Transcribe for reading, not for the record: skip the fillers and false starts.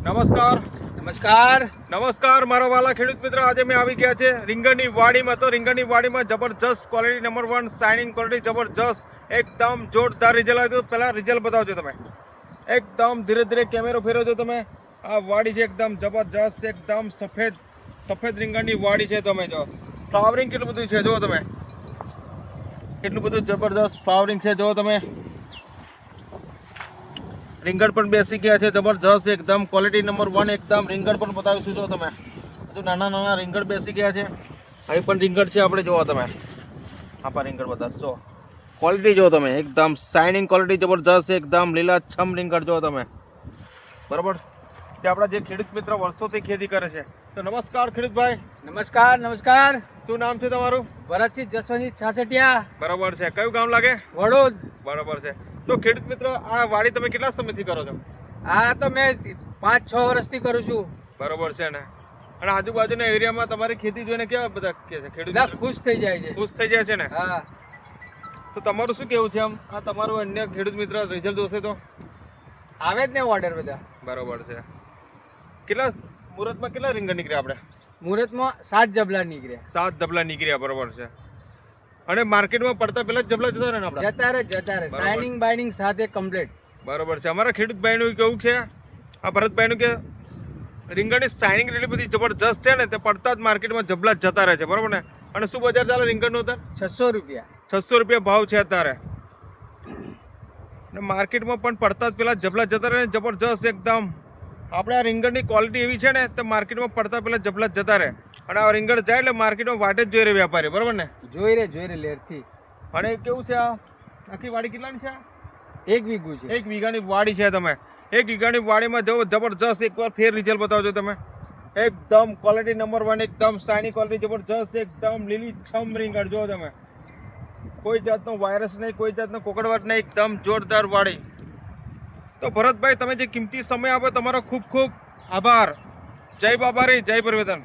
નમસ્કાર નમસ્કાર નમસ્કાર મારો વાલા ખેડૂત મિત્ર, આજે મેં આવી ગયા છે રીંગણની વાડીમાં. તો રીંગણની વાડીમાં જબરજસ્ત ક્વોલિટી નંબર 1 શાઇનિંગ ક્વોલિટી જબરજસ્ત એકદમ જોરદાર રિઝલ્ટ આવ્યું. તો પહેલાં રિઝલ્ટ બતાવજો તમે. એકદમ ધીરે ધીરે કેમેરો ફેરવજો તમે. આ વાડી છે એકદમ જબરજસ્ત, એકદમ સફેદ રીંગણની વાડી છે. તમે જો ફ્લાવરિંગ કેટલું બધું છે, જુઓ તમે કેટલું બધું જબરજસ્ત ફ્લાવરિંગ છે. જુઓ તમે રીંગણ પણ બેસી ગયા છે જબરજસ્ત એકદમ ક્વોલિટી નંબર 1 એકદમ રીંગણ પણ બતાવીશું. જો તમે હજુ નાના નાના રીંગણ બેસી ગયા છે. અહીં પણ રીંગણ છે આપણે. જુઓ તમે આપા રીંગણ બતાવશો. ક્વોલિટી જો તમે એકદમ શાઇનિંગ ક્વોલિટી જબરજસ્ત એકદમ લીલાછમ રીંગણ જો તમે. બરાબર, તે આપણા જે ખેડૂત મિત્ર વર્ષોથી ખેતી કરે છે. તો નમસ્કાર ખેડૂતભાઈ. નમસ્કાર નમસ્કાર. શું નામ છે તમારું? ભરતસિંહ જસવંતસિંહ છાસઠિયા. બરાબર છે. કયું ગામ લાગે? વડોદ. બરાબર છે. તો ખેડૂત મિત્ર, આ વાડી તમે કેટલા સમયથી કરો છો? આ તો મેં 5-6 વર્ષથી કરું છું. બરોબર છે ને. અને આજુબાજુના એરિયામાં તમારી ખેતી જોઈને કેવા બધા કે છે ખેડૂત બધા ખુશ થઈ જાય છે. ખુશ થઈ જાય છે ને? હા. તો તમારું શું કેવું છે આમ? આ તમારું અન્ય ખેડૂત મિત્ર રિઝલ્ટ જોશે તો આવે જ ને ઓર્ડર બધા. બરોબર છે. કેટલા મુહૂર્તમાં કેટલા રીંગણ નીકળ્યા આપણે? મુહૂર્તમાં 7 જબલા નીકળ્યા. 7 ધબલા નીકળ્યા. બરોબર છે. અને માર્કેટમાં પડતા પહેલા જ જબલા જતા રહે ને આપણે? જતા રહે. શાઇનિંગ બાઇનિંગ સાથે કમ્પ્લીટ. બરોબર છે. અમારા ખેડૂત ભાઈનું કેવું છે, આ ભરતભાઈનું, કે રીંગણની શાઇનિંગ એટલી બધી જબરજસ્ત છે ને, તે પડતા જ માર્કેટમાં જબલા જ જતા રહે છે. બરોબર ને? અને શું બજાર ચાલે રીંગણનું અત્યારે? 600 રૂપિયા. 600 રૂપિયા ભાવ છે અત્યારે. ને માર્કેટમાં પણ પડતા જ પેલા જબલા જતા રહે જબરજસ્ત એકદમ. આપણે આ રીંગણની ક્વોલિટી એવી છે ને, તો માર્કેટમાં પડતા પેલા જબલા જ જતા રહે. અને આ રીંગણ જાય એટલે માર્કેટમાં વાટે જ જોઈ રહે વેપારી. બરોબર ને? જોઈ રે લેરથી. અને કેવું છે, આ આખી વાડી કેટલાની છે? 1 વીઘું છે. 1 વીઘાની વાડી છે. તમે 1 વીઘાની વાડીમાં જવો જબરજસ્ત એકવાર ફેર રિઝલ્ટ બતાવજો તમે. એકદમ ક્વોલિટી નંબર 1 એકદમ શાઇની ક્વોલિટી જબરજસ્ત એકદમ લીલીછમ રીંગણ જો તમે. કોઈ જાતનો વાયરસ નહીં, કોઈ જાતનો કોકડવાટ નહીં, એકદમ જોરદાર વાડી. તો ભરતભાઈ, તમે જે કિંમતી સમય આપો તમારો ખૂબ ખૂબ આભાર. જય બાબારી, જય પરિવર્તન.